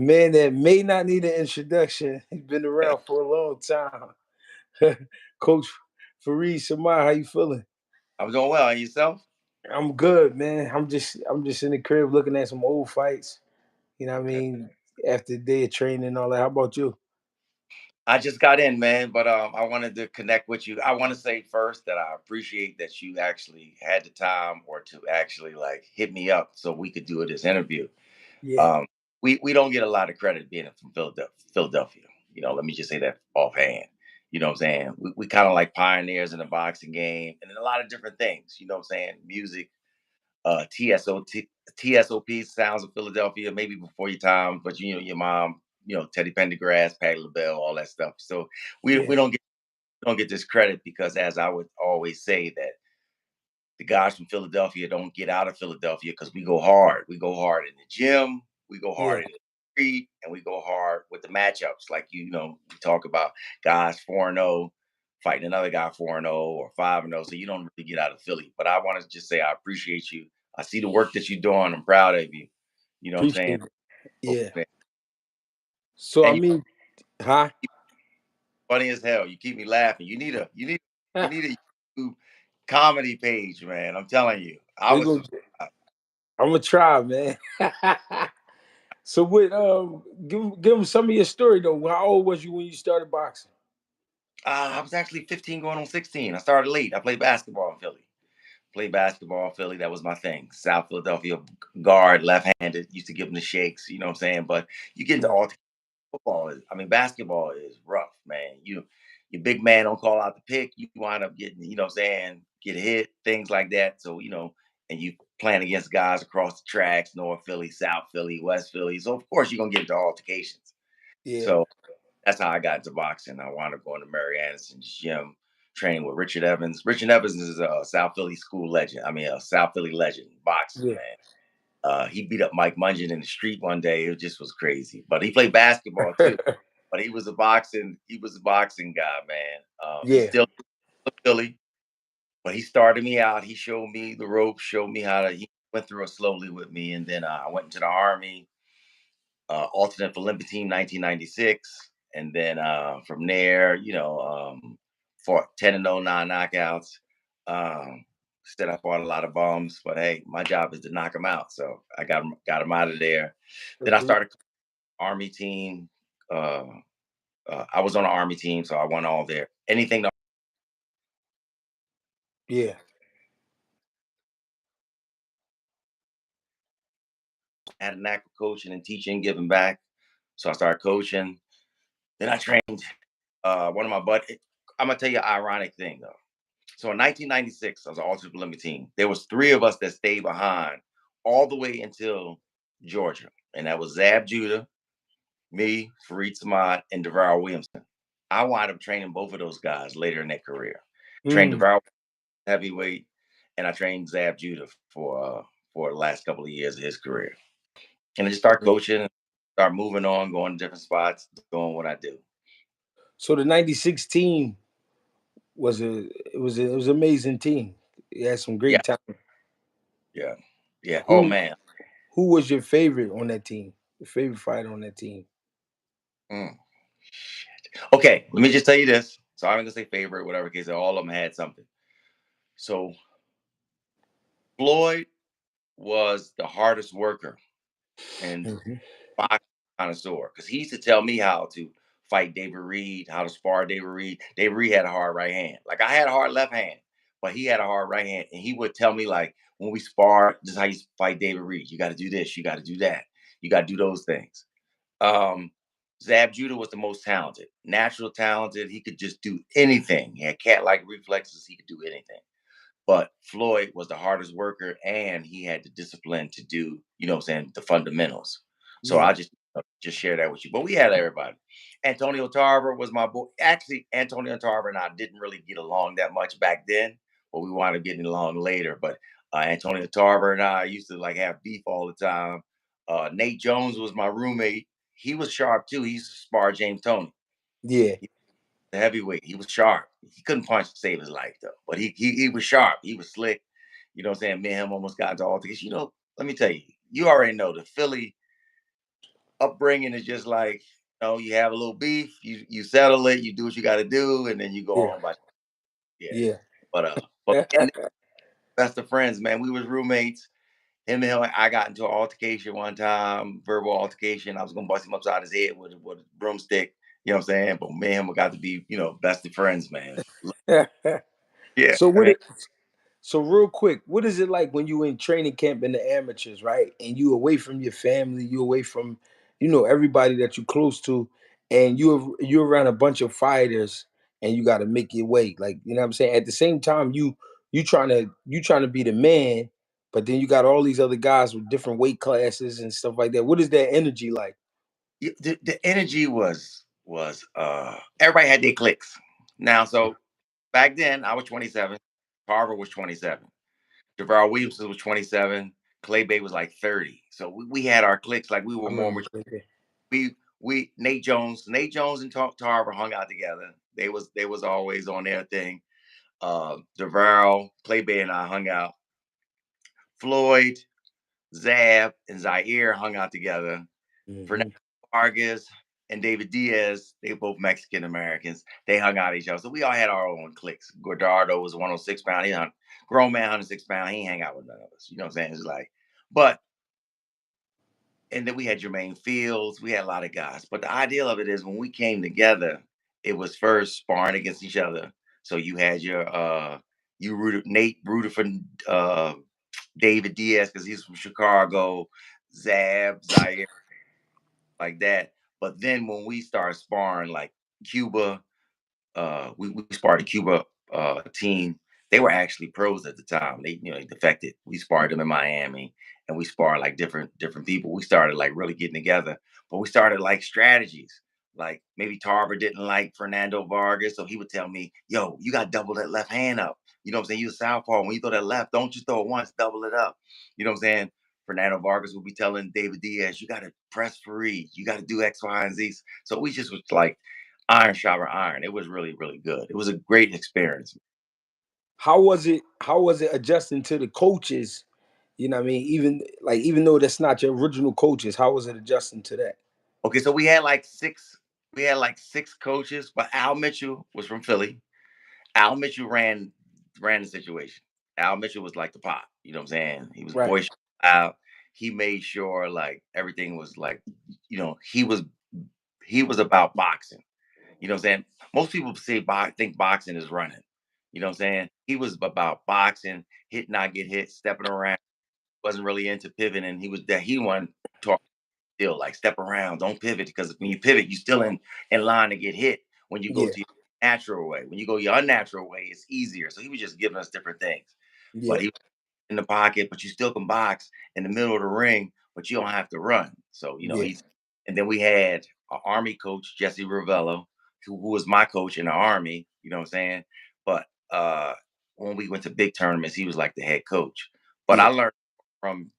man that may not need an introduction. He's been around for a long time. Coach Fareed Samar, how you feeling? I'm doing well. And yourself? I'm good, man. I'm just in the crib looking at some old fights. You know what I Okay. mean? After the day of training and all that. How about you? I just got in, man, but I wanted to connect with you. I want to say first that I appreciate that you actually had the time or to actually like hit me up so we could do this interview. Yeah, Um, we don't get a lot of credit being from Philadelphia. Let me just say that offhand. You know what I'm saying? We kind of like pioneers in the boxing game and in a lot of different things. You know what I'm saying? Music, TSOT, TSOP sounds of Philadelphia, maybe before your time, but your mom, Teddy Pendergrass, Patti LaBelle, all that stuff. So we yeah, we don't get this credit because, as I would always say, that the guys from Philadelphia don't get out of Philadelphia because we go hard. We go hard in the gym, we go yeah, hard in the street, and we go hard with the matchups. Like we talk about guys 4-0 fighting another guy 4-0 or 5-0. So you don't really get out of Philly. But I want to just say I appreciate you. I see the work that you're doing. I'm proud of you. You know what I'm saying? appreciate it. Yeah. And So I you're mean, huh? funny as hell. You keep me laughing. You need a YouTube comedy page, man. I'm telling you. I we was gonna, surprised. I'm gonna try, man. So what? Give him some of your story though. How old was you when you started boxing? I was actually 15 going on 16. I started late. I played basketball in Philly. Played basketball in Philly. That was my thing. South Philadelphia guard, left-handed. Used to give them the shakes. You know what I'm saying? But you get into Yeah, all basketball is rough, man. Your big man don't call out the pick. You wind up getting, what I'm saying, get hit, things like that. So, and you playing against guys across the tracks, North Philly, South Philly, West Philly. So of course you're gonna get into altercations. yeah, So that's how I got into boxing. I wound up going to Mary Anderson's gym, training with Richard Evans. Richard Evans is a South Philly school legend. I mean, a South Philly legend, boxer, yeah. man. He beat up Mike Mungeon in the street one day. It just was crazy. But he played basketball too. But he was a boxing guy, man. He's Yeah. still in Philly, but he started me out. He showed me the ropes, showed me how to. He went through it slowly with me, and then I went into the army, alternate for Olympic team 1996, and then from there, fought 10-0, 9 knockouts. Um, Said I fought a lot of bums, but hey, my job is to knock them out. So I got him out of there. Then I Agree. started army team. Uh, I was on the army team, so I won all there. Anything that Yeah. I had a knack for coaching and teaching, giving back. So I started coaching. Then I trained one of my buddies. I'm gonna tell you an ironic thing though. So in 1996, I was an alternate Olympic team. There was three of us that stayed behind all the way until Georgia, and that was Zab Judah, me, Fareed Samad, and DeVarrell Williamson. I wound up training both of those guys later in their career. Trained Mm, DeVarrell heavyweight, and I trained Zab Judah for the last couple of years of his career. And I just start coaching, start moving on, going to different spots, doing what I do. so the '96 team was an amazing team. It had some Yeah, great time. yeah, yeah. Oh Who man. who was your favorite on that team? Your favorite fighter on that team? Mm. Okay, let me just tell you this. So I'm gonna say favorite, whatever case. All of them had something. So Floyd was the hardest worker and Hmm. boxing connoisseur because he used to tell me how to fight David Reed, how to spar David Reed. David Reed had a hard right hand. Like I had a hard left hand, but he had a hard right hand, and he would tell me like when we spar, this is how you fight David Reed. You got to do this. You got to do that. You got to do those things. Um, Zab Judah was the most talented, natural talented. He could just do anything. He had cat-like reflexes. He could do anything. But Floyd was the hardest worker, and he had the discipline to do, what I'm saying, the fundamentals. So Yeah. I just share that with you. But we had everybody. Antonio Tarver was my boy. Actually, Antonio Tarver and I didn't really get along that much back then, but we wound up getting along later. But Antonio Tarver and I used to like have beef all the time. Nate Jones was my roommate. He was sharp too. He used to spar James Tony, Yeah. the heavyweight. He was sharp. He couldn't punch to save his life though, but he was sharp. He was slick. You know what I'm saying? Me and him almost got into altercation. Let me tell you, you already know the Philly upbringing is just like, you have a little beef, you settle it, you do what you got to do, and then you go Yeah. on. But yeah, Yeah. but and best of friends, man. We was roommates. Him, I got into an altercation one time, verbal altercation. I was gonna bust him upside his head with a broomstick. You know what I'm saying? But me and him got to be, best of friends, man. Yeah, So what man. it so real quick, what is it like when you in training camp in the amateurs, right? And you away from your family, you away from, everybody that you close to, and you're around a bunch of fighters and you gotta make your way. Like, you know what I'm saying? At the same time, you trying to be the man, but then you got all these other guys with different weight classes and stuff like that. What is that energy like? The energy was everybody had their clicks. Now, so back then I was 27, Carver was 27, Javar Williamson was 27, Clay Bay was like 30. So we had our clicks, like we I were more remember mature. Clay. We Nate Jones and Tarver hung out together. They was always on their thing. Javar, Clay Bay and I hung out. Floyd, Zab, and Zaire hung out together. Fernando Mhm. Vargas and David Diaz, they both Mexican Americans. They hung out each other. So we all had our own cliques. Gordardo was 106 pound. Grown man, 106 pound. He ain't hang out with none of us. You know what I'm saying? It's like, but and then we had Jermaine Fields. We had a lot of guys. But the ideal of it is when we came together, it was first sparring against each other. So you had Nate rooted for uh, David Diaz because he's from Chicago, Zaire like that. But then when we started sparring like Cuba, we sparred a Cuba team. They were actually pros at the time. They defected. We sparred them in Miami, and we sparred like different people. We started like really getting together, but we started like strategies. Like maybe Tarver didn't like Fernando Vargas, so he would tell me, "Yo, you got to double that left hand up." You know what I'm saying? You a southpaw. When you throw that left, don't just throw it once, double it up. You know what I'm saying? Fernando Vargas would be telling David Diaz, "You got to press free. You got to do X, Y, and Z." So we just was like iron sharper iron. It was really, really good. It was a great experience. How was it adjusting to the coaches? You know what I mean? Even though that's not your original coaches, how was it adjusting to that? Okay, so we had like six coaches, but Al Mitchell was from Philly. Al Mitchell ran the situation. Al Mitchell was like the pop, you know what I'm saying? He was Right. boisterous. Out. He made sure like everything was like, he was about boxing. You know what I'm saying? Most people think boxing is running. You know what I'm saying? He was about boxing, hit not get hit, stepping around. Wasn't really into pivoting. He wanted to talk still like step around, don't pivot because when you pivot, you still in line to get hit when you go Yeah. to your natural way. When you go your unnatural way, it's easier. So he was just giving us different things. Yeah. But he was in the pocket, but you still can box in the middle of the ring, but you don't have to run. So Yeah. he's and then we had an army coach, Jesse Ravello, who was my coach in the army, you know what I'm saying? But when we went to big tournaments, he was like the head coach. But I Yeah. learned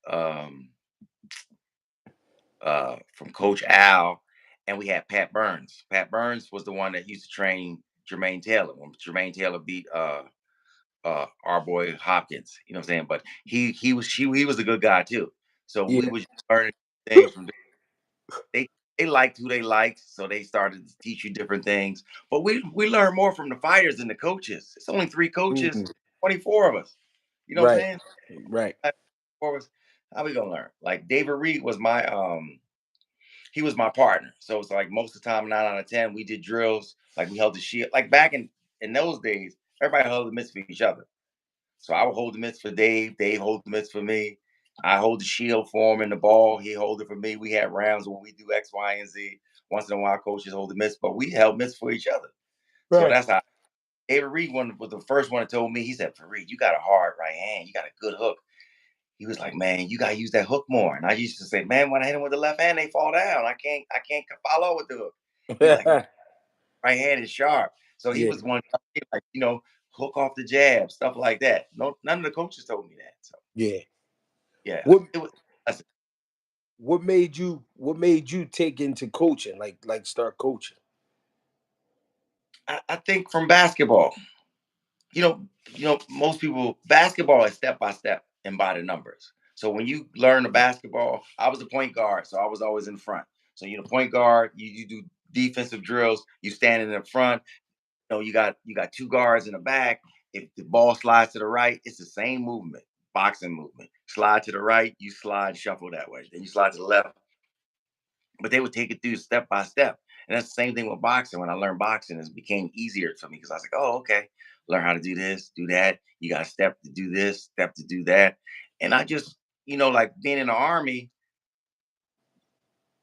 from Coach Al, and we had Pat Burns. Pat Burns was the one that used to train Jermaine Taylor when Jermaine Taylor beat our boy Hopkins. You know what I'm saying? But he was a good guy too. So we Yeah. was learning things from they liked who they liked, so they started to teach you different things. But we learned more from the fighters than the coaches. It's only three coaches, Mhm. 24 of us. You know what I'm Right. saying? Right. Four of us. How we gonna learn? Like David Reed was my he was my partner. So it's like most of the time, 9 out of 10, we did drills. Like we held the shield. Like back in those days, everybody held the mitts for each other. So I would hold the mitts for Dave. Dave hold the mitts for me. I hold the shield for him in the ball. He hold it for me. We had rounds where we do X, Y, and Z. Once in a while, coaches hold the mitts, but we held mitts for each other. So Right. that's how David Reed was the first one that told me. He said, "Fareed, you got a hard right hand. You got a good hook." He was like, "Man, you gotta use that hook more." And I used to say, "Man, when I hit him with the left hand, they fall down. I can't follow with the hook." He's like, "Man, right hand is sharp." So he Yeah. was one like, hook off the jab, stuff like that. No, none of the coaches told me that. So Yeah. yeah, What it was. That's- what made you take into coaching, like start coaching? I think from basketball, you know, most people basketball is step by step and by the numbers. So when you learn the basketball, I was a point guard, so I was always in front. So you're the point guard. You do defensive drills. You standing in the front. You got two guards in the back. If the ball slides to the right, it's the same movement, boxing movement. Slide to the right, you slide, shuffle that way. Then you slide to the left, but they would take it through step by step. And that's the same thing with boxing. When I learned boxing, it became easier for me because I was like, oh, okay, learn how to do this, do that. You got to step to do this, step to do that. And I just, like being in the army,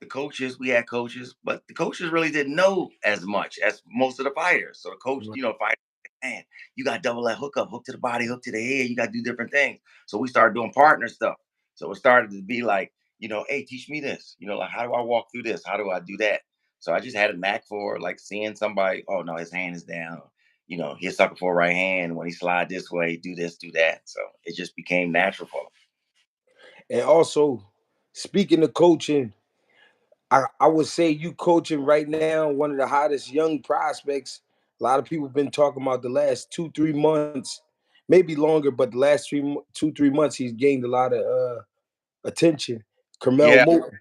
the coaches, we had coaches, but the coaches really didn't know as much as most of the fighters. So the coach, Right. fighter, man, you got to double that hook up, hook to the body, hook to the head. You got to do different things. So we started doing partner stuff. So it started to be like, hey, teach me this. Like how do I walk through this? How do I do that? So I just had a knack for like seeing somebody. Oh no, his hand is down. He's sucking for a right hand. When he slide this way, do this, do that. So it just became natural for him. And also, speaking of coaching, I would say you coaching right now one of the hottest young prospects. A lot of people have been talking about the last 2 3 months, maybe longer, but the last 2 3 months he's gained a lot of attention. Carmel Yeah. Moulton.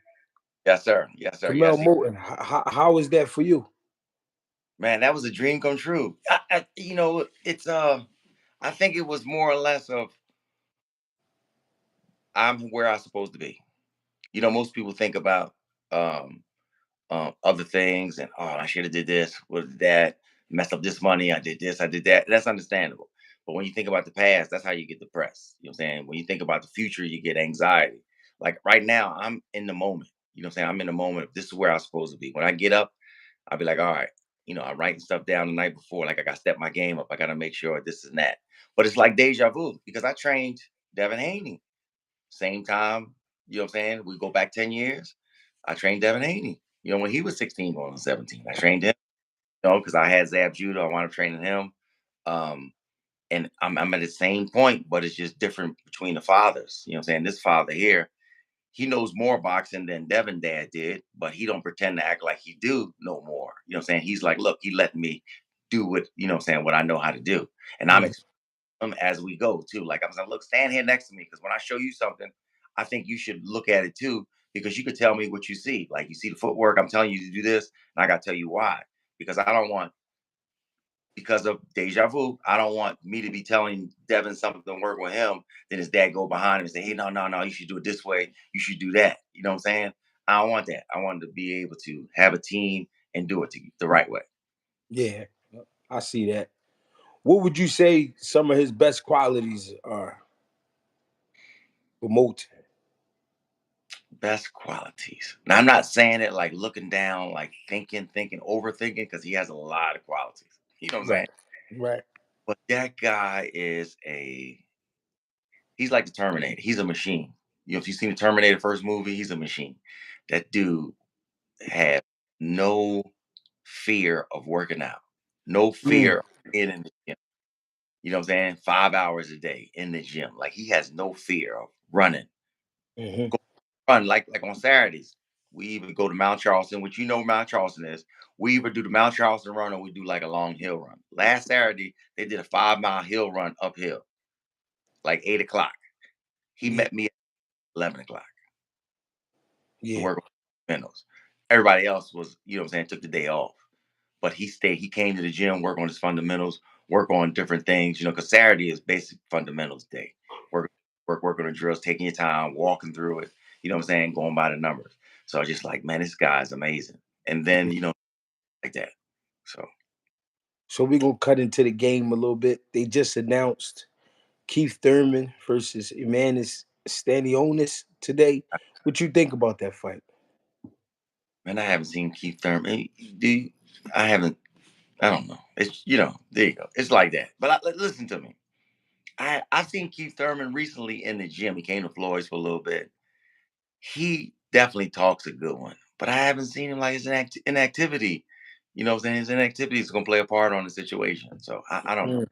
Yes, sir. Yes, sir. Carmel Yes, Moulton. How is that for you? man, that was a dream come true. It's I think it was more or less of I'm where I'm supposed to be. Most people think about um other things and oh, I should have did this, was that, messed up this money, I did this, I did that. That's understandable. But when you think about the past, that's how you get depressed. You know what I'm saying? When you think about the future, you get anxiety. Like right now, I'm in the moment. You know what I'm saying? I'm in the moment of this is where I'm supposed to be. When I get up, I'll be like, all right, I'm writing stuff down the night before. Like I got to step my game up. I got to make sure this and that. But it's like deja vu because I trained Devin Haney same time. You know what I'm saying? We go back 10 years. I trained Devin Haney. When he was 16 going on 17, I trained him. Because I had Zab Judah. I wound up training him. Um, and I'm at the same point, but it's just different between the fathers. You know what I'm saying? This father here, he knows more boxing than Devin dad did, but he don't pretend to act like he do no more. You know what I'm saying? He's like, look, he let me do what, what I'm saying, what I know how to do. And I'm Mhm. explaining them as we go too. Like I'm saying, look, stand here next to me because when I show you something, I think you should look at it too because you could tell me what you see. Like you see the footwork, I'm telling you to do this, and I got to tell you why. Because I don't want because of deja vu. I don't want me to be telling Devin something, work with him, then his dad go behind him and say, hey, no, no, no, you should do it this way. You should do that. You know what I'm saying? I don't want that. I want to be able to have a team and do it the right way. Yeah, I see that. What would you say some of his best qualities are for Moulton? Best qualities. Now, I'm not saying it like looking down, like thinking, overthinking, because he has a lot of qualities. You know what I'm saying? Right. Right. But that guy he's like the Terminator. He's a machine. If you've seen the Terminator first movie, he's a machine. That dude have no fear of working out, no Mm. fear of being in the gym. You know what I'm saying? 5 hours a day in the gym. Like he has no fear of running. Hmm. Go run like on Saturdays. We either go to Mount Charleston, which Mount Charleston is. We either do the Mount Charleston run or we do like a long hill run. Last Saturday, they did a 5 mile hill run uphill, like 8 o'clock. He Yeah. met me at 11 o'clock to Yeah. work on fundamentals. Everybody else was, what I'm saying, took the day off. But he stayed, he came to the gym, work on his fundamentals, work on different things, because Saturday is basic fundamentals day. Work, work on the drills, taking your time, walking through it, what I'm saying, going by the numbers. So I was just like, man, this guy's amazing. And then, Yeah. like that. So So we're gonna cut into the game a little bit. They just announced Keith Thurman versus Emanis Stanionis today. What you think about that fight? man, I haven't seen Keith Thurman. I haven't, I don't know. It's there you go. It's like that. But listen to me. I've seen Keith Thurman recently in the gym. He came to Floyd's for a little bit. He definitely talks a good one, but I haven't seen him like his inactivity. You know what I'm saying? His inactivity is going to play a part on the situation. So I don't know. Mm.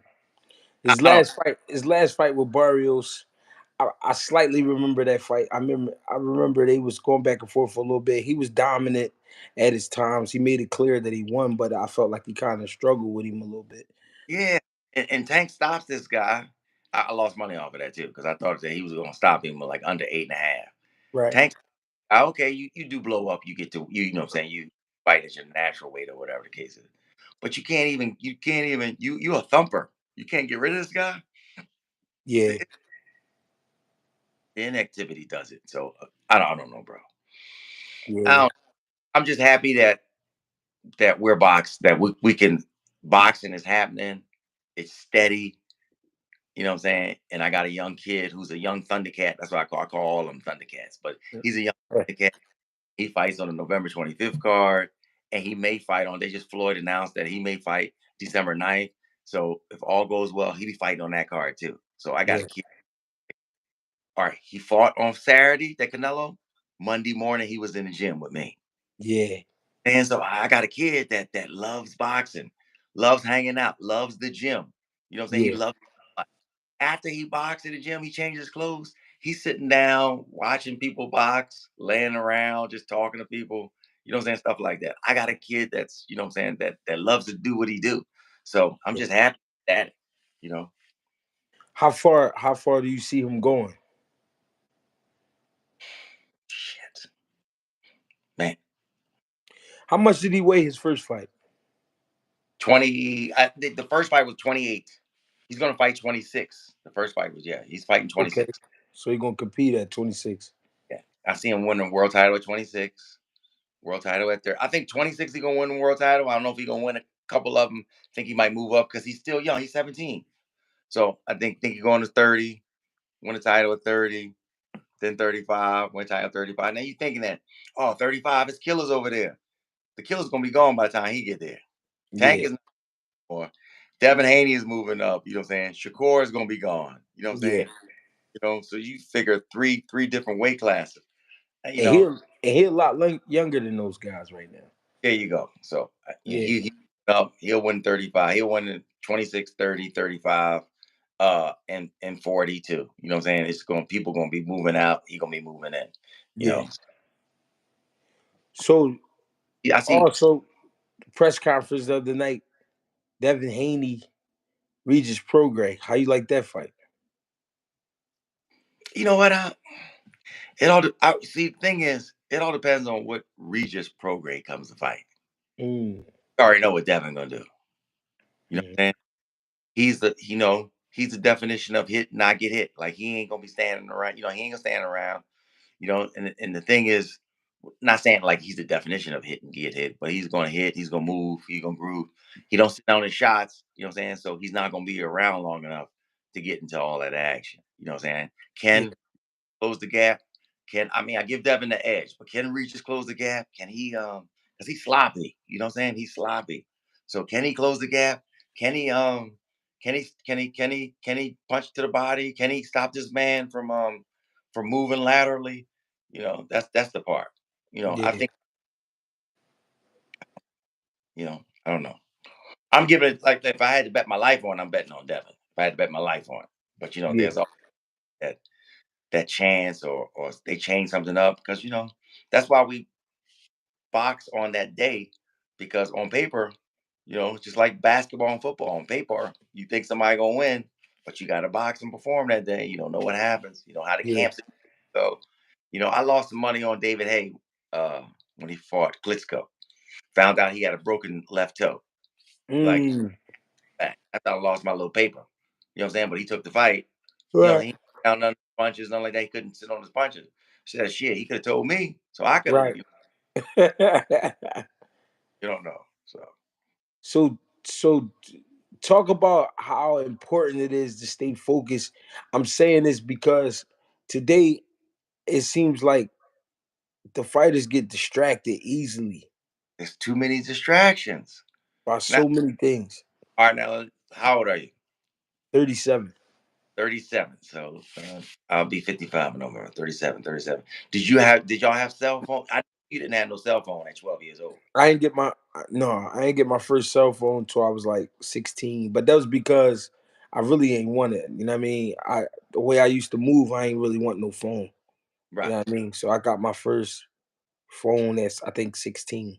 I, His I don't. last fight with Barrios, I slightly remember that fight. I remember they was going back and forth for a little bit. He was dominant at his times. He made it clear that he won, but I felt like he kind of struggled with him a little bit. Yeah, and Tank stops this guy. I lost money off of that too because I thought that he was going to stop him with like under 8.5. Right. Tank Okay, you do blow up, you get to you know what I'm saying, you fight at your natural weight or whatever the case is. But you a thumper. You can't get rid of this guy. Yeah, The, the inactivity does it. So I don't know, bro. I yeah, don't, I'm just happy that we're boxed, that we can boxing is happening. It's steady. You know what I'm saying? And I got a young kid who's a young Thundercat. That's what I call all of them Thundercats. But he's a young Thundercat. He fights on the November 25th card, and he may fight on. They just Floyd announced that he may fight December 9th. So if all goes well, he be fighting on that card too. So I got yeah, a kid. All right, he fought on Saturday, that Canelo. Monday morning, he was in the gym with me. yeah, And so I got a kid that loves boxing, loves hanging out, loves the gym. You know what I'm saying? He yeah, loves after he boxed in the gym, he changes his clothes. He's sitting down, watching people box, laying around, just talking to people, you know what I'm saying? Stuff like that. I got a kid that's, you know what I'm saying, that loves to do what he do. So I'm yeah. just happy that, you know, How far do you see him going? shit. Man. How much did he weigh his first fight? 20 the first fight was 28. He's gonna fight 26. The first fight was, yeah, he's fighting Okay, 26. so he gonna compete at 26. Yeah. I see him winning the world title at 26. World title at 30. I think 26 he gonna win the world title. I don't know if he gonna win a couple of them. I think he might move up because he's still young. He's 17. So I think he going to 30, win the title at 30, then 35, win title 35. Now you thinking that, oh, 35 is killers over there. The killer's gonna be gone by the time he get there. Tank Yeah, is not more. Devin Haney is moving up, you know what I'm saying? Shakur is gonna be gone. You know what I'm yeah. saying? You know, so you figure three different weight classes. And, you And know, he a lot younger than those guys right now. there you go. So Yeah, he up. He'll win 35. He'll win in 26, 30, 35, and 42. You know what I'm saying? It's going people gonna be moving out. He gonna be moving in. You yeah. know. So Yeah, I see. also press conference the other night, Devin Haney, Regis Prograis. How you like that fight? You know what? See. The thing is, it all depends on what Regis Prograis comes to fight. Mm, You already know what Devin gonna do. You know mm, what I'm saying? He's the definition of hit, not get hit. Like he ain't gonna be standing around. You know, he ain't gonna stand around. You know, and the thing is, not saying like he's the definition of hit and get hit, but he's gonna hit, he's gonna move, he's gonna groove. He don't sit down his shots, you know what I'm saying? So he's not gonna be around long enough to get into all that action. You know what I'm saying? yeah, Can close the gap. I give Devin the edge, but can Regis close the gap? Can he because he's sloppy, you know what I'm saying? He's sloppy. So can he close the gap? Can he can he punch to the body? Can he stop this man from moving laterally? You know, that's the part. You know, I yeah, think, I don't know. I'm giving it like if I had to bet my life on, I'm betting on Devin. If I had to bet my life on it. But yeah, there's all that chance or they change something up because that's why we box on that day because on paper, just like basketball and football, on paper you think somebody gonna win, but you got to box and perform that day. You don't know what happens. You know how the yeah. camps go. I lost some money on David Hay uh, when he fought Klitschko. Found out he had a broken left toe. Like Mm, back. I thought I lost my little paper. You know what I'm saying? But he took the fight. right, He found none of the punches, nothing like that. He couldn't sit on his punches. She said, shit, he could have told me. So I could have, right. you don't know. So So talk about how important it is to stay focused. I'm saying this because today it seems like the fighters get distracted easily there's too many distractions. by Now, so many things. all right, now, how old are you? 37. 37. So I'll be 55 in November. 37, 37. Did y'all have cell phone? I You didn't have no cell phone at 12 years old. I ain't get my no, I ain't get my first cell phone until I was like 16. But that was because I really ain't want it. You know what I mean? The way I used to move, I ain't really want no phone. You Right, know what I mean? So I got my first phone at I think 16.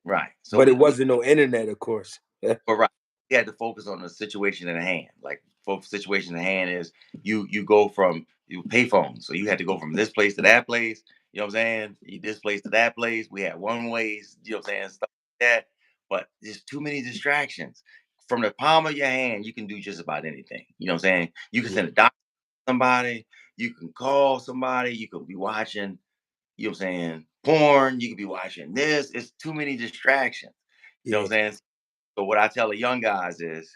right. So But it wasn't no internet, of course. but right, you had to focus on the situation in hand. Like, situation in hand is you go from you pay phones, so you had to go from this place to that place. You know what I'm saying? This place to that place. We had one ways, you know what I'm saying? Stuff like that. But there's too many distractions. From the palm of your hand, you can do just about anything. You know what I'm saying? You can Yeah. send a doctor to somebody, you can call somebody, you could be watching, you know what I'm saying, porn, you could be watching this. It's too many distractions. You know what Yeah. I'm saying? So what I tell the young guys is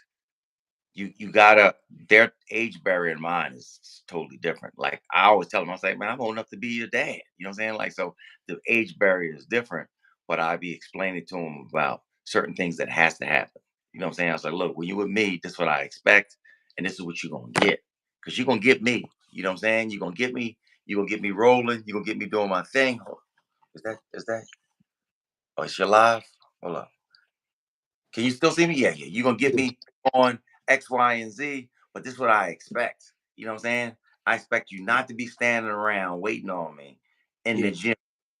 you gotta their age barrier and mine is totally different. Like I always tell them, I say, man, I'm old enough to be your dad. You know what I'm saying? Like so the age barrier is different, but I be explaining to them about certain things that has to happen. You know what I'm saying? I was like, look, when you with me, this is what I expect, and this is what you're gonna get. Cause you're gonna get me. You know what I'm saying? You're gonna get me rolling, you're gonna get me doing my thing. Is that oh it's your live? Hold on. Can you still see me? Yeah, yeah. You're gonna get Yeah. me on X, Y, and Z, but this is what I expect. You know what I'm saying? I expect you not to be standing around waiting on me in the Yeah. gym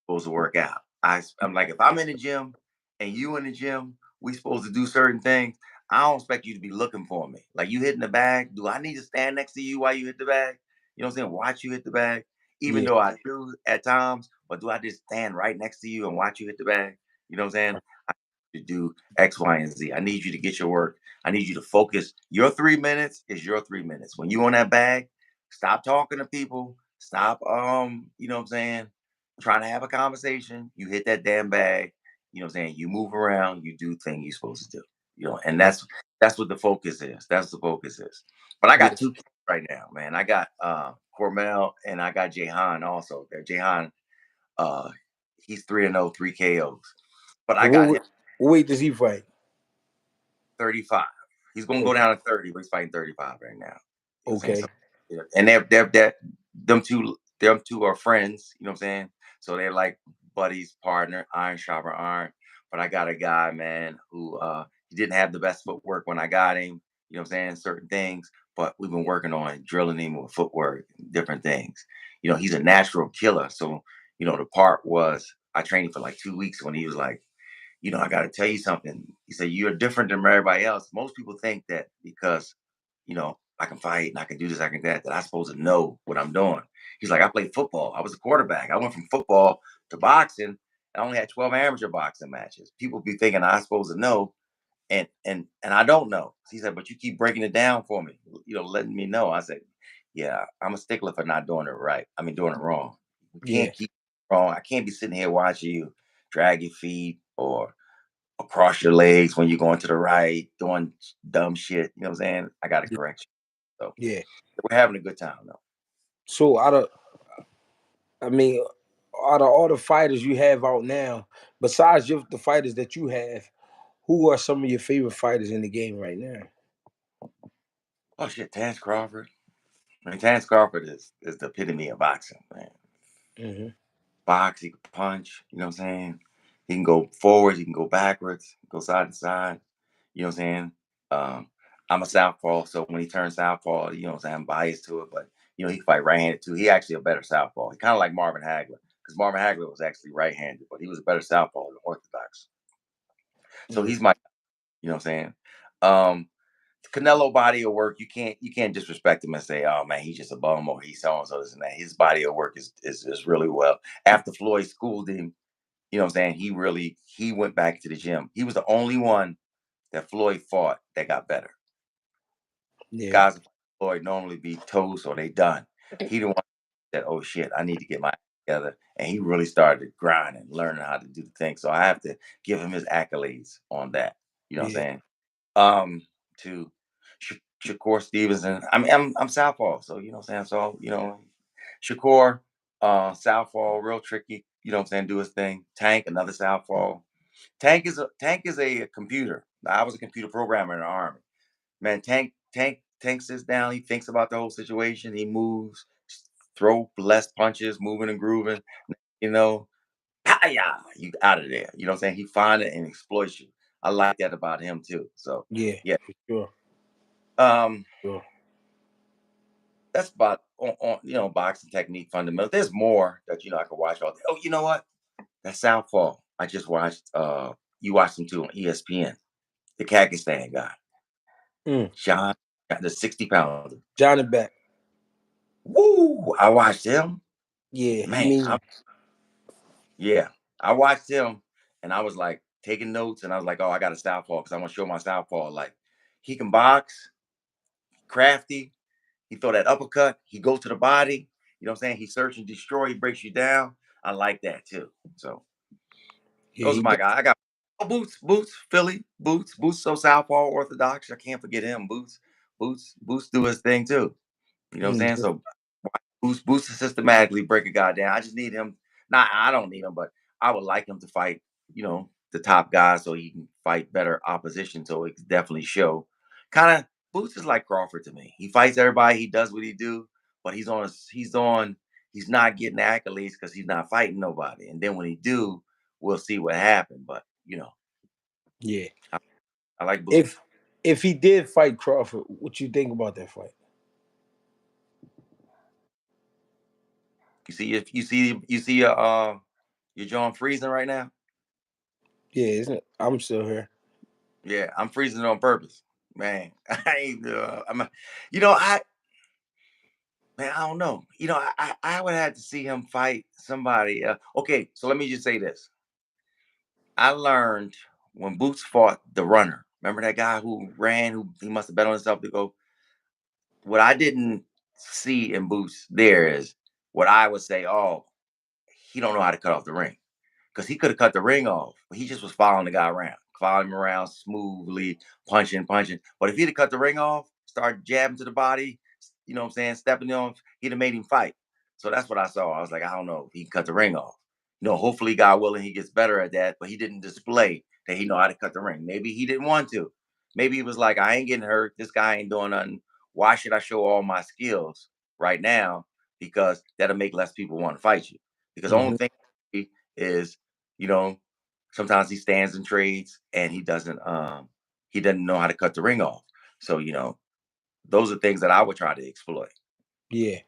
supposed to work out. I'm like, if I'm in the gym and you in the gym, we supposed to do certain things. I don't expect you to be looking for me. Like you hitting the bag. Do I need to stand next to you while you hit the bag? You know what I'm saying? Watch you hit the bag. Even Yeah. though I do at times, but do I just stand right next to you and watch you hit the bag? You know what I'm saying? To do X, Y, and Z. I need you to get your work. I need you to focus. Your 3 minutes is your 3 minutes. When you on that bag, stop talking to people. Stop you know what I'm saying, trying to have a conversation. You hit that damn bag, you know what I'm saying? You move around, you do things you're supposed to do. You know, and that's what the focus is. That's the focus is. But I got Yeah. two kids right now, man. I got Cormel and I got Jahan also. There. Jahan, uh, he's 3-0, 3 KOs. But I And got him what weight does he fight? 35. He's gonna go Okay. down to 30, but he's fighting 35 right now. You know what I'm saying? So, Okay. yeah. And they're them two are friends, you know what I'm saying? So they're like buddies, partner, iron sharper iron. But I got a guy, man, who he didn't have the best footwork when I got him, you know what I'm saying, certain things, but we've been working on drilling him with footwork, different things. You know, he's a natural killer. So, the part was I trained him for like 2 weeks when he was like, I got to tell you something. He said, you're different than everybody else. Most people think that because, I can fight and I can do this, I can that I'm supposed to know what I'm doing. He's like, I played football. I was a quarterback. I went from football to boxing. I only had 12 amateur boxing matches. People be thinking I'm supposed to know, and I don't know. He said, but you keep breaking it down for me, letting me know. I said, yeah, I'm a stickler for not doing it right. I mean, doing it wrong. You Yeah. can't keep it wrong. I can't be sitting here watching you drag your feet or across your legs when you're going to the right, doing dumb shit. You know what I'm saying? I got to Yeah. correct you. So Yeah. we're having a good time though. So I mean, out of all the fighters you have out now, besides the fighters that you have, who are some of your favorite fighters in the game right now? Oh shit, Terrence Crawford. I mean, Terrence Crawford is the epitome of boxing, man. Hmm. Box, he can punch. You know what I'm saying? He can go forwards, he can go backwards, go side to side. You know what I'm saying? Um, I'm a southpaw, so when he turns southpaw, you know what I'm saying, I'm biased to it, but he can fight right-handed too. He actually a better southpaw. He kind of like Marvin Hagler, because Marvin Hagler was actually right-handed, but he was a better southpaw than orthodox. So Yeah. he's my, you know what I'm saying? Um, Canelo body of work, you can't disrespect him and say, oh man, he's just a bum or he's so and so this and that. His body of work is really well. After Floyd schooled him, you know what I'm saying? He went back to the gym. He was the only one that Floyd fought that got better. Yeah. Guys like Floyd normally be toast or they done. He the one that, oh shit, I need to get my act together. And he really started grinding, learning how to do the thing. So I have to give him his accolades on that. You know what I'm Yeah. saying? To Shakur Stevenson. I mean, I'm Southpaw, so you know what I'm saying. So Shakur, Southpaw, real tricky. You know what I'm saying? Do his thing. Tank, another Southpaw. Tank is a computer. I was a computer programmer in the army. Man, Tank sits down. He thinks about the whole situation. He moves, throw less punches, moving and grooving. You know, yeah, you out of there. You know what I'm saying? He find it and exploits you. I like that about him too. So Yeah. yeah. For sure. Um, Sure. that's about on boxing technique fundamental. There's more that I could watch all day. Oh, you know what? That Southpaw. I just watched you watched him too on ESPN. The Kakistan guy. Mm. Sean, the 60 pounder. Johnny back. Woo! I watched him. Yeah. I Man, mean, Yeah, I watched him, and I was like taking notes, and I was like, oh, I got a southpaw because I want to show my southpaw. Like he can box, crafty. He throw that uppercut. He goes to the body. You know what I'm saying? He search and destroy. He breaks you down. I like that too. So Yeah, those are he my does. guys. I got Boots, Philly, Boots, so southpaw orthodox. I can't forget him. Boots do his thing too. You know what I'm saying? Mhm. So Boost to systematically break a guy down. I just need him. Not I don't need him, but I would like him to fight, the top guys so he can fight better opposition. So it can definitely show. Kind of Boost is like Crawford to me. He fights everybody. He does what he do, but he's not getting accolades because he's not fighting nobody. And then when he do, we'll see what happened. But Yeah. I, I like Boots. If if he did fight Crawford, what you think about that fight? You see your John freezing right now. Yeah, isn't it? I'm still here. Yeah, I'm freezing on purpose, man. I ain't. You know, I man, I don't know. I would have to see him fight somebody. Okay, so let me just say this. I learned when Boots fought the runner. Remember that guy who ran? Who he must have bet on himself to go. What I didn't see in Boots there is what I would say. Oh, he don't know how to cut off the ring. Because he could have cut the ring off, but he just was following the guy around, following him around smoothly, punching. But if he'd have cut the ring off, started jabbing to the body, you know what I'm saying, stepping on, he'd have made him fight. So that's what I saw. I was like, I don't know if he can cut the ring off. Hopefully, God willing, he gets better at that. But he didn't display that he know how to cut the ring. Maybe he didn't want to. Maybe he was like, I ain't getting hurt. This guy ain't doing nothing. Why should I show all my skills right now? Because that'll make less people want to fight you. Because the only Hmm. thing is you know, sometimes he stands and trades and he doesn't know how to cut the ring off. So, those are things that I would try to exploit, Yeah.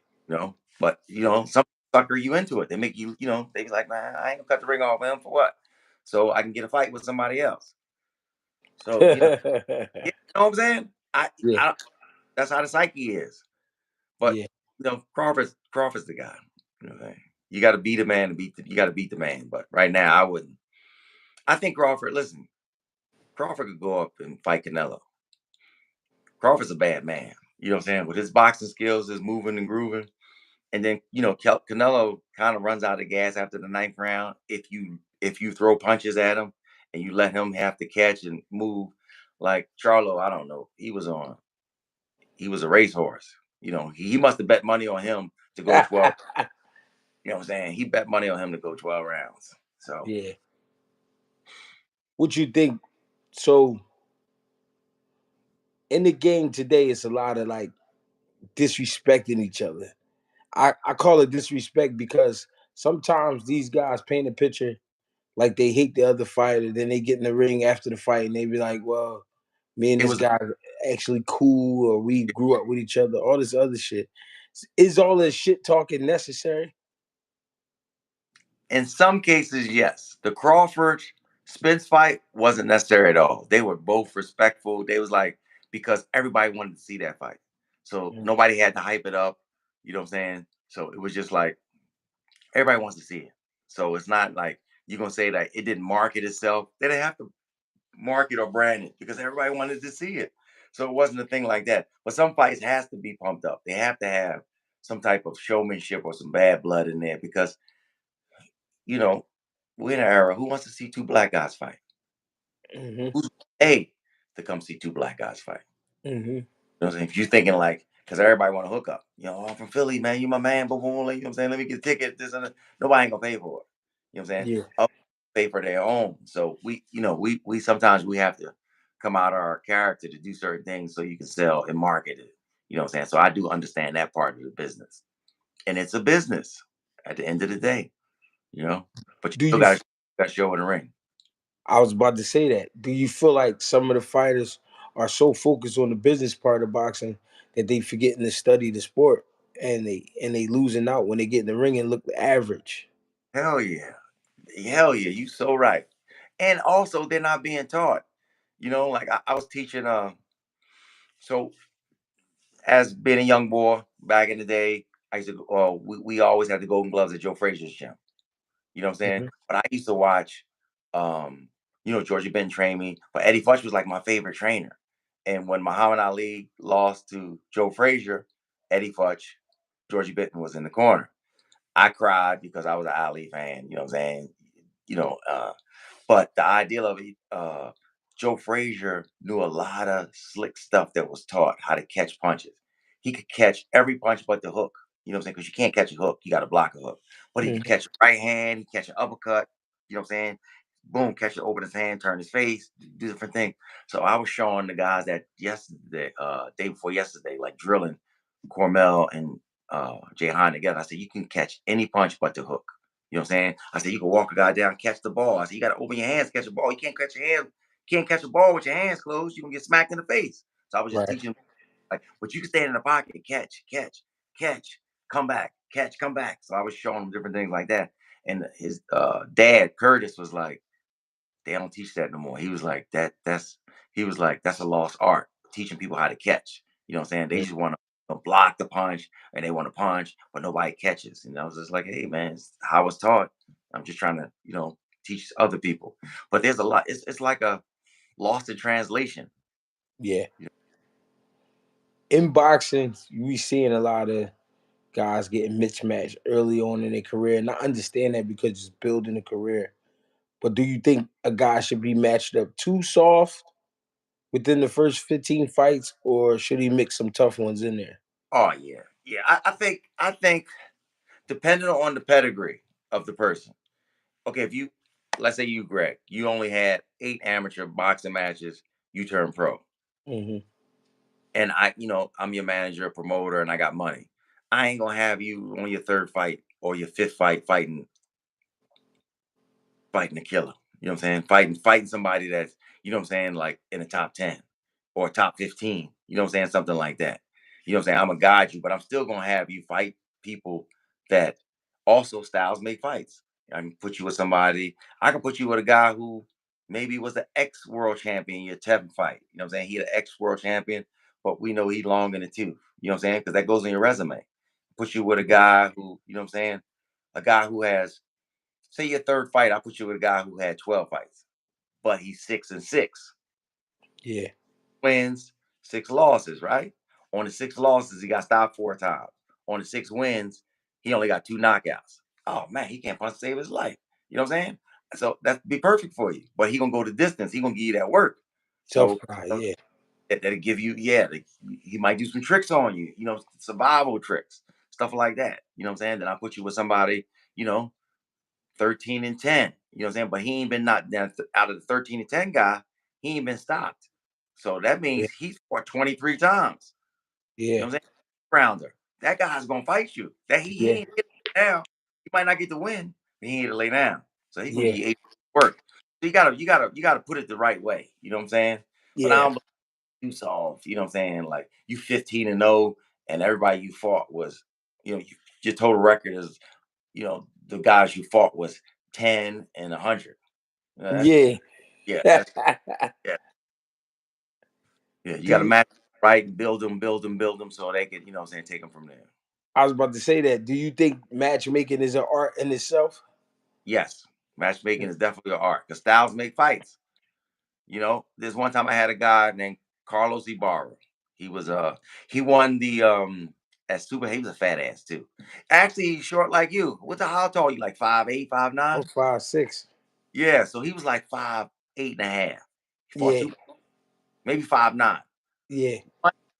But some sucker you into it. They make you, they be like, man, I ain't gonna cut the ring off him for what? So I can get a fight with somebody else. So, you know what I'm saying? Yeah. I That's how the psyche is. But Yeah. Crawford's the guy. You know what I'm saying? You gotta beat a man to you gotta beat the man. But right now I wouldn't. I think listen, Crawford could go up and fight Canelo. Crawford's a bad man. You know what I'm saying? With his boxing skills, his moving and grooving. And then, Canelo kind of runs out of gas after the ninth round if you throw punches at him and you let him have to catch and move. Like Charlo, I don't know. He was a racehorse. He must have bet money on him to go 12. You know what I'm saying? He bet money on him to go 12 rounds. So Yeah. What you think? So in the game today, it's a lot of like disrespecting each other. I call it disrespect because sometimes these guys paint a picture like they hate the other fighter, then they get in the ring after the fight and they be like, well, me and it this was guy are actually cool, or we grew up with each other, all this other shit. Is all this shit talking necessary? In some cases, yes. The Crawford Spence fight wasn't necessary at all. They were both respectful. They was like because everybody wanted to see that fight, so Mm. nobody had to hype it up. You know what I'm saying? So it was just like everybody wants to see it. So it's not like you're gonna say that it didn't market itself. They didn't have to market or brand it because everybody wanted to see it. So it wasn't a thing like that. But some fights has to be pumped up. They have to have some type of showmanship or some bad blood in there because you know, we're in an era. Who wants to see two black guys fight? Hmm. Who's A to come see two black guys fight? Hmm. You know what I'm saying? If you're thinking like, because everybody want to hook up, I'm from Philly, man. You my man, boom, boom, you know what I'm saying? Let me get a ticket. This and that. Nobody ain't gonna pay for it. You know what I'm saying? Yeah. Up pay for their own. So we sometimes we have to come out of our character to do certain things so you can sell and market it. You know what I'm saying? So I do understand that part of the business, and it's a business at the end of the day. You know, but you Do still you? got to show in the ring. I was about to say that. Do you feel like some of the fighters are so focused on the business part of boxing that they forgetting to study the sport, and they losing out when they get in the ring and look average? Hell yeah. Hell yeah. You so right. And also they're not being taught. Like I was teaching so as being a young boy back in the day, I used to we always had the golden gloves at Joe Frazier's gym. You know what I'm saying? Mhm. But I used to watch, Georgie Benton train me, but Eddie Futch was like my favorite trainer. And when Muhammad Ali lost to Joe Frazier, Eddie Futch, Georgie Benton was in the corner. I cried because I was an Ali fan. You know what I'm saying? You know, uh, but the ideal of it, Joe Frazier knew a lot of slick stuff that was taught how to catch punches. He could catch every punch but the hook. You know what I'm saying? Because you can't catch a hook, you got to block a hook. But he could Mhm. catch a right hand, he could catch an uppercut. You know what I'm saying? Boom, catch it, open his hand, turn his face, do different things. So I was showing the guys that yesterday, day before yesterday, like drilling Cormel and Jay Hine together. I said, you can catch any punch but the hook. You know what I'm saying? I said, you can walk a guy down, catch the ball. I said, you got to open your hands, catch a ball. You can't catch your hand. You can't catch a ball with your hands closed. You can get smacked in the face. So I was just Right. teaching, like, but you can stand in the pocket, catch, come back, catch, come back. So I was showing him different things like that. And his dad, Curtis, was like, they don't teach that no more. He was like, he was like, that's a lost art, teaching people how to catch. You know what I'm saying? They Yeah. just want to block the punch and they want to punch, but nobody catches. And I was just like, hey man, it's how it's taught. I'm just trying to, teach other people. But there's a lot, it's like a lost in translation. Yeah. You know? In boxing, we seeing a lot of guys getting mismatched early on in their career, and I understand that because it's building a career. But do you think a guy should be matched up too soft within the first 15 fights, or should he mix some tough ones in there? Oh yeah. Yeah. I think depending on the pedigree of the person. Okay, if you let's say you, Greg, you only had 8 amateur boxing matches, you turned pro. Hmm. And I'm your manager, promoter, and I got money. I ain't gonna have you on your third fight or your fifth fight fighting a killer. You know what I'm saying? Fighting somebody that's, what I'm saying, like in the top 10 or top 15. You know what I'm saying? Something like that. You know what I'm saying? I'm gonna guide you, but I'm still gonna have you fight people that also styles make fights. I can put you with somebody, I can put you with a guy who maybe was the ex world champion, your 10th fight. You know what I'm saying? He the ex world champion, but we know he long in the tooth. You know what I'm saying? Because that goes in your resume. Put you with a guy who, you know what I'm saying? A guy who has, say your third fight, I put you with a guy who had 12 fights, but he's 6-6. Yeah. Wins, 6 losses, right? On the 6 losses, he got stopped 4 times. On the 6 wins, he only got 2 knockouts. Oh man, he can't punch to save his life. You know what I'm saying? So that'd be perfect for you. But he gonna go the distance. He gonna give you that work. Tough So guy. Yeah. that'll give you, yeah. He might do some tricks on you. Survival tricks, stuff like that. You know what I'm saying? Then I put you with somebody, you know, 13 and 10. You know what I'm saying? But he ain't been knocked down out of the 13 and 10 guy, he ain't been stopped. So that Yeah. means he's fought 23 times. You know Yeah. what I'm saying? Rounder. That guy's gonna fight you. That he Yeah. ain't get down. He might not get the win, but he ain't to lay down. So he's gonna Yeah. give you 8 work. So you gotta put it the right way. You know what I'm saying? But I Yeah. don't believe you soft. You know what I'm saying? Like you 15-0, and everybody you fought was, your total record is, the guys you fought was 10 and 100. That's Yeah. yeah, I that's yeah, yeah. You Do got to you, match right and build them so they can, what I'm saying, take them from there. I was about to say that. Do you think matchmaking is an art in itself? Yes, matchmaking is definitely an art because styles make fights. There's one time I had a guy named Carlos Ibarra. He was he won the at super. He was a fat ass too. Actually, he's short like you. How tall are you? Like 5'8", 5'9"? I'm 5'6". Yeah, so he was like 5'8" and a half. He fought Yeah. super, maybe 5'9". Yeah.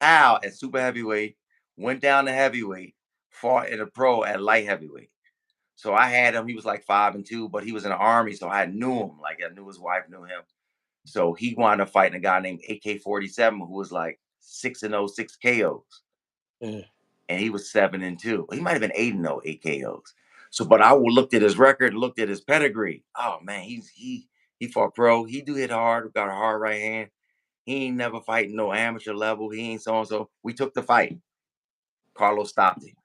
Al at super heavyweight, went down to heavyweight, fought in a pro at light heavyweight. So I had him. He was like 5-2, but he was in the army, so I knew him. Like I knew his wife knew him. So he wound up fighting a guy named AK-47 who was like 6-0, 6 KOs, Mm. and he was 7-2. He might have been 8-0, 8 KOs. So, but I looked at his record, looked at his pedigree. Oh man, he fought pro. He do hit hard, got a hard right hand. He ain't never fighting no amateur level. He ain't so and so. We took the fight. Carlos stopped him.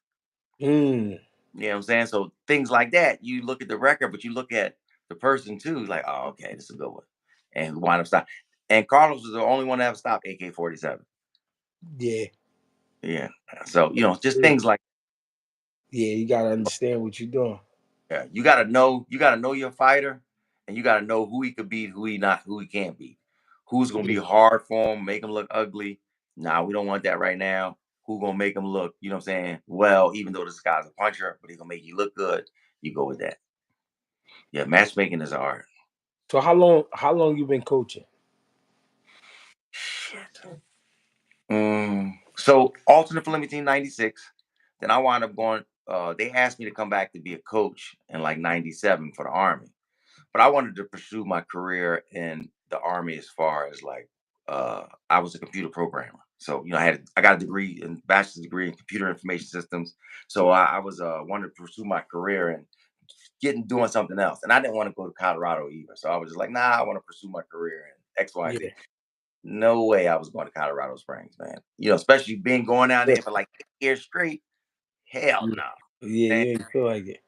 Mm. You know what I'm saying? So things like that, you look at the record, but you look at the person too, like, oh, okay, this is a good one. And wind up stop. And Carlos was the only one that ever stopped AK-47. Yeah. Yeah. So, just Yeah. things like Yeah. You gotta understand what you're doing. Yeah, you gotta know your fighter, and you gotta know who he could beat, who he not, who he can't beat. Who's gonna be Yeah. hard for him, make him look ugly. Nah, we don't want that right now. Who gonna make him look, you know what I'm saying? Well, even though this guy's a puncher, but he gonna make you look good. You go with that. Yeah, matchmaking is art. So how long you been coaching? Shit. So alternate Fleming team 96. Then I wound up going, they asked me to come back to be a coach in like 97 for the Army. But I wanted to pursue my career in the Army as far as like I was a computer programmer. So, you know, I got a degree in bachelor's degree in computer information systems. So I was wanted to pursue my career and getting doing something else. And I didn't want to go to Colorado either. So I was just like, nah, I want to pursue my career in X, Y, and Z. Yeah. No way I was going to Colorado Springs, man. You know, especially being going down Yeah. there for like 8 years straight. Hell Yeah. no. Yeah, you ain't feel like it.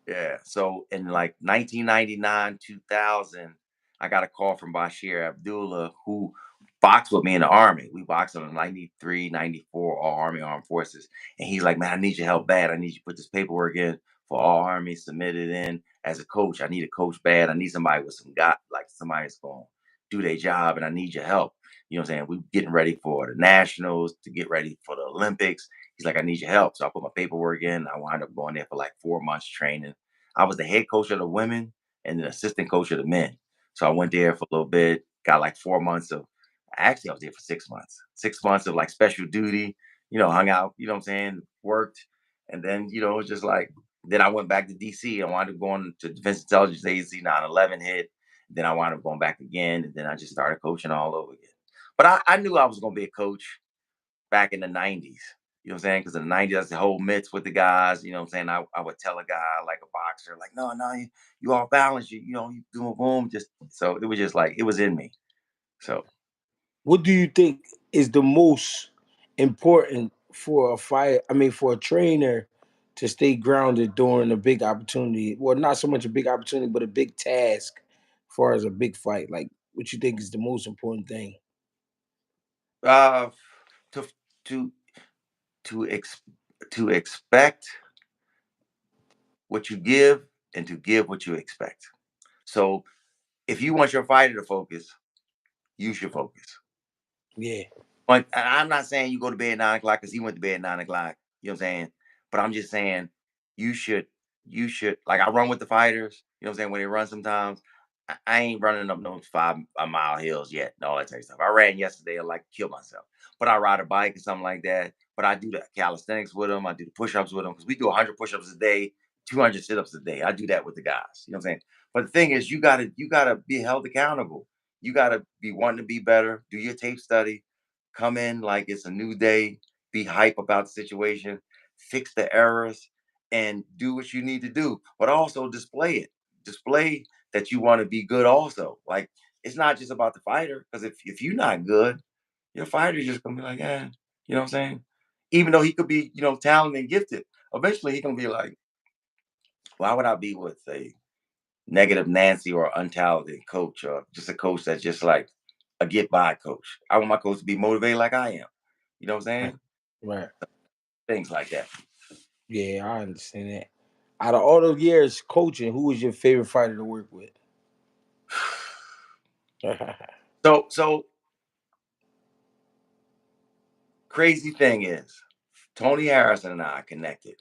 Yeah. So in like 1999, 2000, I got a call from Bashir Abdullah, who boxed with me in the Army. We boxed on the 93, 94 All Army Armed Forces. And he's like, man, I need your help bad. I need you to put this paperwork in for All Army, submit it in as a coach. I need a coach bad. I need somebody with some got like somebody that's going to do their job, and I need your help. You know what I'm saying? We getting ready for the nationals to get ready for the Olympics. He's like, I need your help. So I put my paperwork in. I wound up going there for like 4 months training. I was the head coach of the women and the assistant coach of the men. So I went there for a little bit, got like 4 months of, actually, I was there for 6 months, 6 months of like special duty, you know, hung out, you know what I'm saying, worked. And then, you know, it was just like, then I went back to DC. I wound up going to Defense Intelligence Agency, 9/11 hit. Then I wound up going back again. And then I just started coaching all over again. But I knew I was going to be a coach back in the 90s. You know what I'm saying? Because in the 90s, that's the whole myths with the guys. You know what I'm saying? I would tell a guy like a boxer, like, no, no, you off balance. You know, you boom, boom. Just so it was just like it was in me. So What do you think is the most important for a fight? I mean, for a trainer to stay grounded during a big opportunity. Well, not so much a big opportunity, but a big task, as far as a big fight. Like, what you think is the most important thing? uh to to to ex, to expect what you give and to give what you expect. So if you want your fighter to focus, you should focus. Yeah, But I'm not saying you go to bed at 9 o'clock because he went to bed at 9 o'clock. You know what I'm saying? But I'm just saying you should, like I run with the fighters. You know what I'm saying? When they run sometimes, I ain't running up no 5 mile hills yet and all that type of stuff. I ran yesterday, I like kill myself. But I ride a bike or something like that. But I do the calisthenics with them. I do the push-ups with them because we do 100 push-ups a day, 200 sit-ups a day. I do that with the guys. You know what I'm saying? But the thing is, you gotta be held accountable. You gotta be wanting to be better. Do your tape study, come in like it's a new day, be hype about the situation, fix the errors, and do what you need to do. But also display it. Display that you want to be good also. Like it's not just about the fighter, because if you're not good, your fighter's just gonna be like, you know what I'm saying? Even though he could be, you know, talented and gifted, eventually he gonna be like, why would I be with a negative Nancy or untalented coach or just a coach that's just like a get by coach? I want my coach to be motivated like I am. You know what I'm right, saying? right. Things like that. Yeah, I understand that. Out of all those years coaching, who was your favorite fighter to work with? So crazy thing is, Tony Harrison and I connected.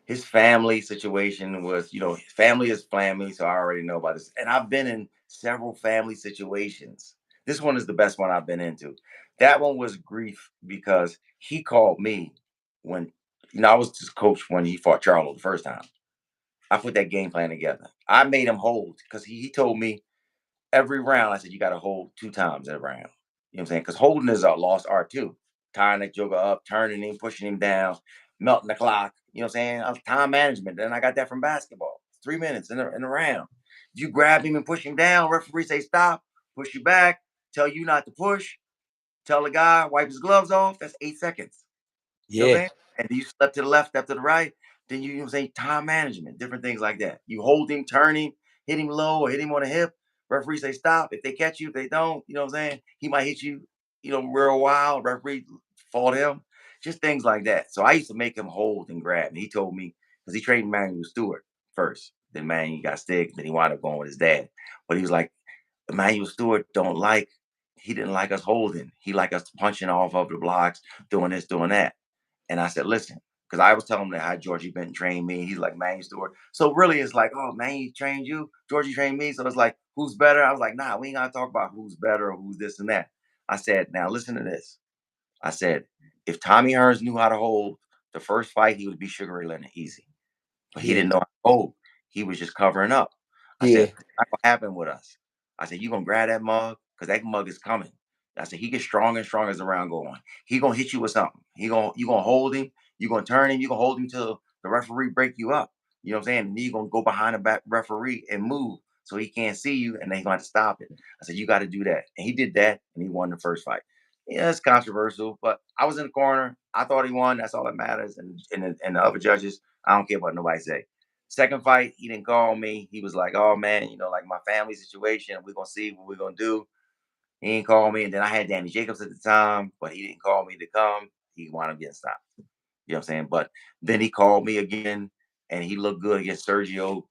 His family situation was, you know, his family is family, so I already know about this. And I've been in several family situations. This one is the best one I've been into. That one was grief because he called me when, you know, I was just coach when he fought Charlo the first time. I put that game plan together. I made him hold because he told me every round, I said, you got to hold 2 times in a round. You know what I'm saying? Because holding is a lost art too. Tying that joker up, turning him, pushing him down, melting the clock. You know what I'm saying? Time management. Then I got that from basketball. 3 minutes in a round. If you grab him and push him down, referee say stop, push you back, tell you not to push, tell the guy, wipe his gloves off. That's 8 seconds. You know what I'm Yeah, saying? And you step to the left, step to the right. Then you know what I'm saying, time management, different things like that. You hold him, turn him, hit him low or hit him on the hip. Referee say stop. If they catch you, if they don't, you know what I'm saying? He might hit you, you know, real wild. Referee fought him. Just things like that. So I used to make him hold and grab. And he told me, because he trained Manuel Stewart first. Then Manny got sick. Then he wound up going with his dad. But he was like, Emmanuel Stewart don't like. He didn't like us holding. He liked us punching off of the blocks, doing this, doing that. And I said, listen, because I was telling him that how Georgie Benton trained me. He's like, Manny Stewart. So really, it's like, oh, Manny trained you, Georgie trained me. So it's like, who's better? I was like, nah, we ain't gotta talk about who's better or who's this and that. I said, now listen to this. I said, if Tommy Hearns knew how to hold the first fight, he would be Sugar Ray Leonard easy. But he Yeah. didn't know how to hold. He was just covering up. I Yeah. said, that's not gonna happen with us. I said, you gonna grab that mug? Because that mug is coming. I said, he gets stronger and stronger as the round go on. He gonna hit you with something. You gonna hold him, you gonna turn him, you gonna hold him till the referee break you up. You know what I'm saying? And then you gonna go behind the back referee and move so he can't see you and then he's gonna have to stop it. I said, you gotta do that. And he did that and he won the first fight. Yeah, it's controversial, but I was in the corner. I thought he won. That's all that matters. And the other judges, I don't care what nobody say. Second fight, he didn't call me. He was like, "Oh man, like my family situation. We're gonna see what we're gonna do." He didn't call me, and then I had Danny Jacobs at the time, but he didn't call me to come. He wound up getting stopped. You know what I'm saying? But then he called me again, and he looked good against I forgot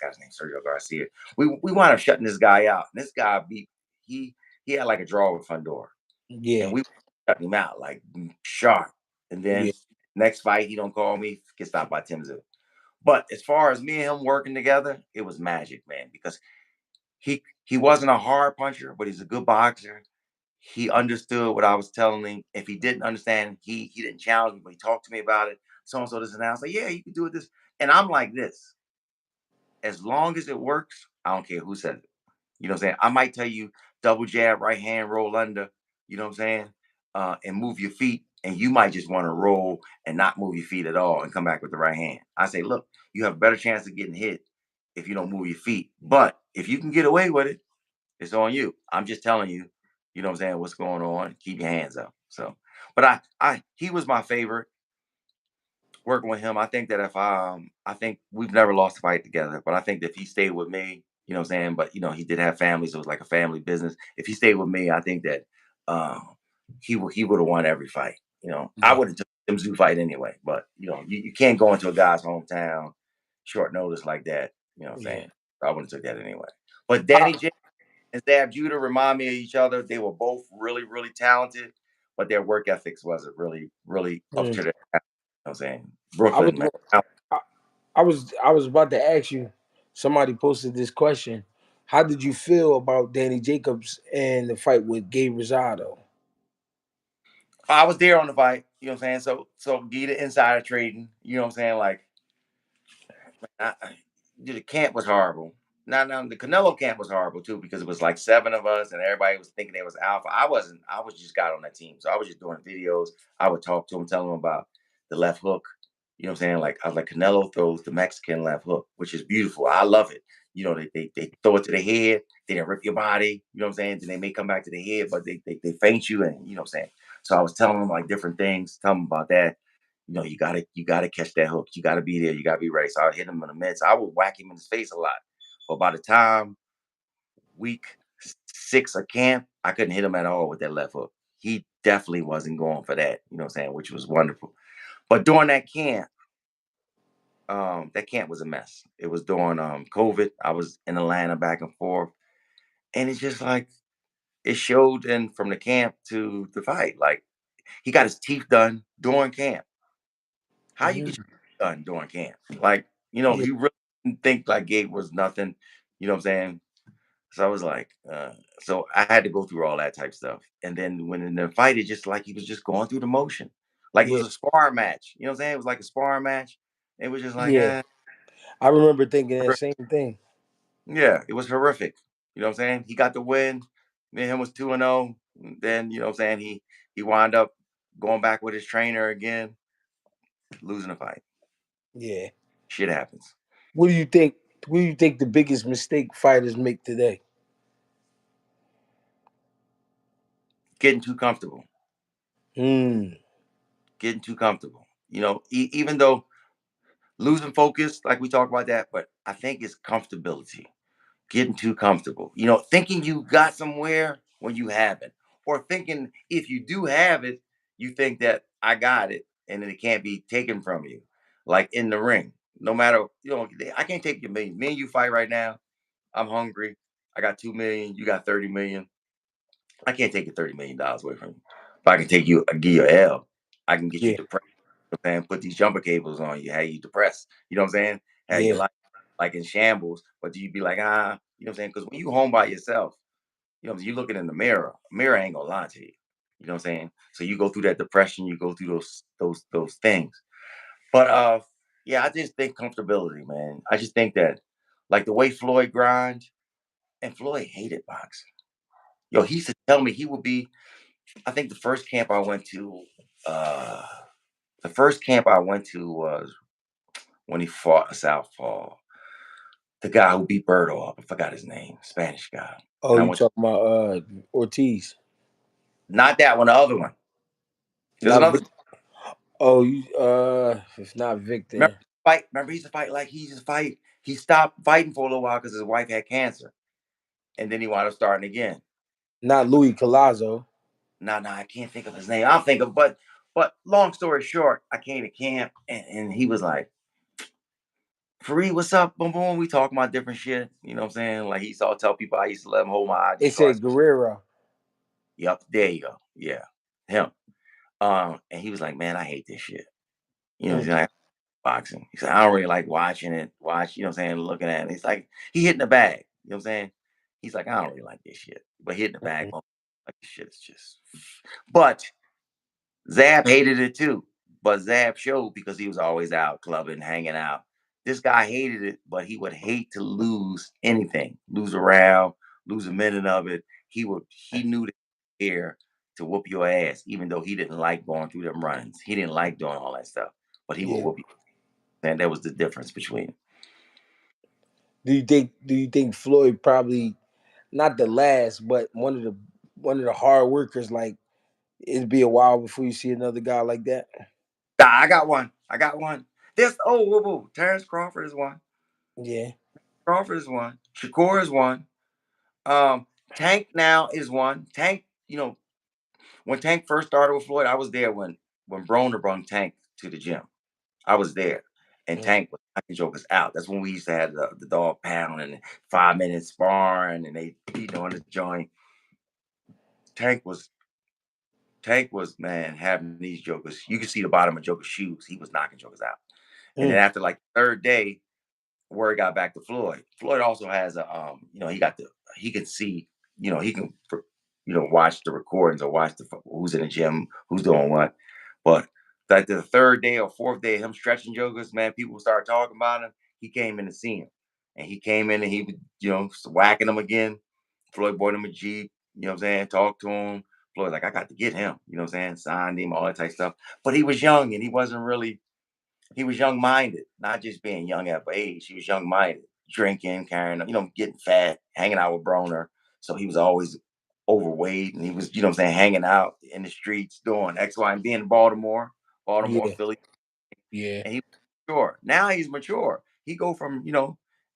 his name, Sergio Garcia. We wound up shutting this guy out. And this guy beat he he had like a draw with Fundora, and Yeah. we shut him out like sharp. And Yeah. then next fight, he don't call me, get stopped by Tim Zoo. But as far as me and him working together, it was magic, man, because he wasn't a hard puncher, but he's a good boxer. He understood what I was telling him. If he didn't understand, he didn't challenge me, but he talked to me about it. So and so this and that. I was like, yeah, you can do it this. And I'm like this. As long as it works, I don't care who says it. You know what I'm saying? I might tell you double jab, right hand, roll under, you know what I'm saying? And move your feet. And you might just want to roll and not move your feet at all and come back with the right hand. I say, look, you have a better chance of getting hit if you don't move your feet. But if you can get away with it, it's on you. I'm just telling you, you know what I'm saying, what's going on. Keep your hands up. So, but he was my favorite working with him. I think that if I think we've never lost a fight together, but I think that if he stayed with me, you know what I'm saying, but he did have families, so it was like a family business. If he stayed with me, I think that he would have won every fight. I Yeah. would have took him Zoo fight anyway, but you can't go into a guy's hometown short notice like that, you know what I'm Yeah. saying? I would have took that anyway. But I, Danny J and Zab Judah remind me of each other. They were both really, really talented, but their work ethics wasn't really, really up mm, to I'm saying? I was Brooklyn, man. I, I was about to ask you. Somebody posted this question. How did you feel about Danny Jacobs and the fight with Gabe Rosado? I was there on the fight, you know what I'm saying? So get the insider trading, you know what I'm saying? Like the camp was horrible. Now the Canelo camp was horrible too because it was like seven of us and everybody was thinking they was alpha. I wasn't. I was just got on that team, so I was just doing videos. I would talk to him, tell him about the left hook. You know what I'm saying? Like I was like Canelo throws the Mexican left hook, which is beautiful. I love it. They throw it to the head, they didn't rip your body. You know what I'm saying? Then they may come back to the head, but they feint you, and you know what I'm saying. So I was telling him like different things, telling him about that. You gotta catch that hook. You gotta be there. You gotta be ready. So I hit him in the mitts. I would whack him in his face a lot. But by the time week 6 of camp, I couldn't hit him at all with that left hook. He definitely wasn't going for that, you know what I'm saying, which was wonderful. But during that camp was a mess. It was during COVID. I was in Atlanta back and forth. And it's just like it showed in from the camp to the fight. Like he got his teeth done during camp. How you get Mhm. your done during camp? Like, Yeah. he really didn't think like Gabe was nothing, you know what I'm saying? So I was like, so I had to go through all that type stuff. And then when in the fight, it just like he was just going through the motion. Like it Yeah. was a sparring match. You know what I'm saying? It was like a sparring match. It was just like, Yeah. I remember thinking that same thing. yeah, it was horrific. You know what I'm saying? He got the win. Me and him was 2-0. Then, you know what I'm saying? He wound up going back with his trainer again, losing the fight. Yeah. Shit happens. What do you think? What do you think the biggest mistake fighters make today? Getting too comfortable. Mm. Getting too comfortable. Even though losing focus, like we talked about that, but I think it's comfortability. Getting too comfortable. Thinking you got somewhere when you haven't. Or thinking if you do have it, you think that I got it and then it can't be taken from you. Like in the ring. No matter, I can't take your million. Me and you fight right now. I'm hungry. I got 2 million. You got 30 million. I can't take your $30 million away from you. If I can give you a L, I can get you Yeah, depressed. You know what I'm saying? Put these jumper cables on you, have you depressed. You know what I'm saying? Have your yeah, life like in shambles, but do you be like, you know what I'm saying? Because when you home by yourself, you looking in the mirror. A mirror ain't gonna lie to you. You know what I'm saying? So you go through that depression, you go through those things. But yeah, I just think comfortability, man. I just think that like the way Floyd grind, and Floyd hated boxing. Yo, he used to tell me he would be. I think uh the first camp I went to was when he fought a southpaw, the guy who beat Birdo up. I forgot his name, Spanish guy. Oh, And I you went to, talking about Ortiz? not that one, the other one. There's Not another. Vic. Oh, you it's not Remember, Victor. remember, he used to fight like he used to fight. He stopped fighting for a little while because his wife had cancer, and then he wound up starting again. Not Louis Colazo. No, I can't think of his name. I'll think of, but long story short, I came to camp, and he was like, "Free, what's up? Boom, boom." We talking about different shit. You know what I'm saying? Like he used to tell people I used to let him hold my They ID said cards. Guerrero. Yep, there you go. Yeah, him. And he was like, "Man, I hate this shit." You know, he's Mm, like boxing. He said, "I don't really like watching it. You know what I'm saying? Looking at it." He's like, he hitting the bag. You know what I'm saying? He's like, "I don't really like this shit," but hitting the bag, mm, like this shit is just. But Zab hated it too, but Zab showed because he was always out clubbing, hanging out. This guy hated it, but he would hate to lose anything, lose a round, lose a minute of it. He knew that here to whoop your ass, even though he didn't like going through them runs. He didn't like doing all that stuff, but he would yeah. whoop you. And that was the difference between. Do you think Floyd probably not the last, but one of the hard workers? Like it'd be a while before you see another guy like that. Ah, I got one. I got one. This whoa, whoa. Terrence Crawford is one. Yeah. Crawford is one. Shakur is one. Tank now is one. Tank, when Tank first started with Floyd, I was there when Broner brought Tank to the gym. I was there, and Mm, Tank was knocking jokers out. That's when we used to have the dog pound and 5 minute sparring, and they beating on the joint. Tank was Tank was, man, having these jokers. You could see the bottom of Joker's shoes. He was knocking jokers out. And then mm, after like the third day, word got back to Floyd. Floyd also has a he can see, he can watch the recordings or watch who's in the gym, who's doing what. But like the third day or fourth day of him stretching jokers, man, people started talking about him. He came in to see him. And he came in and he was, whacking him again. Floyd bought him a Jeep, you know what I'm saying? Talked to him. Floyd's like, I got to get him, you know what I'm saying? Signed him, all that type of stuff. But he was young and he was young minded, not just being young at age. He was young minded, drinking, carrying, getting fat, hanging out with Broner. So he was always overweight and he was, what I'm saying, hanging out in the streets doing X, Y, and being in Baltimore, yeah. Philly. Yeah. And he was mature. Now he's mature. He go from,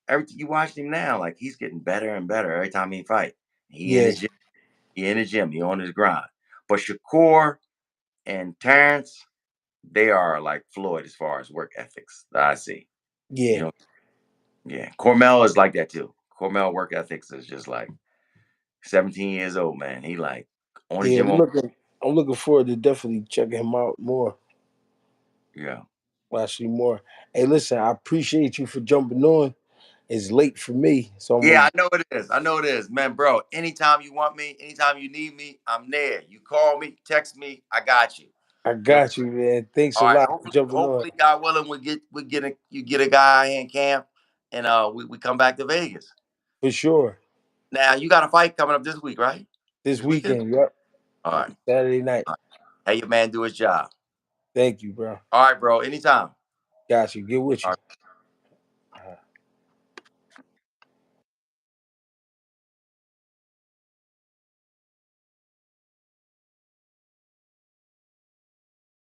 everything you watch him now, like he's getting better and better every time he fight. He in the Yeah. gym. He in the gym. He on his grind. But Shakur and Terrence, they are like Floyd as far as work ethics that I see. You Yeah. know, yeah. Cormel is like that too. Cormel work ethics is just like 17 years old, man. He like on the Yeah. gym I'm on. looking. I'm looking forward to definitely checking him out more. Yeah. Actually, more. Hey, listen. I appreciate you for jumping on. It's late for me, so I'm Yeah, gonna. I know it is. I know it is. Man, bro, anytime you want me, anytime you need me, I'm there. You call me, text me, I got you. I You know, got you, man. Thanks all a right. lot for Hopefully, jumping on. hopefully, God willing, you get a guy in camp and we come back to Vegas. For sure. Now you got a fight coming up this week, right? This This weekend? weekend. Yep. All right. Saturday night. All right. Hey, your man do his job. Thank you, bro. All right, bro. Anytime. Got you. Get with All you. right.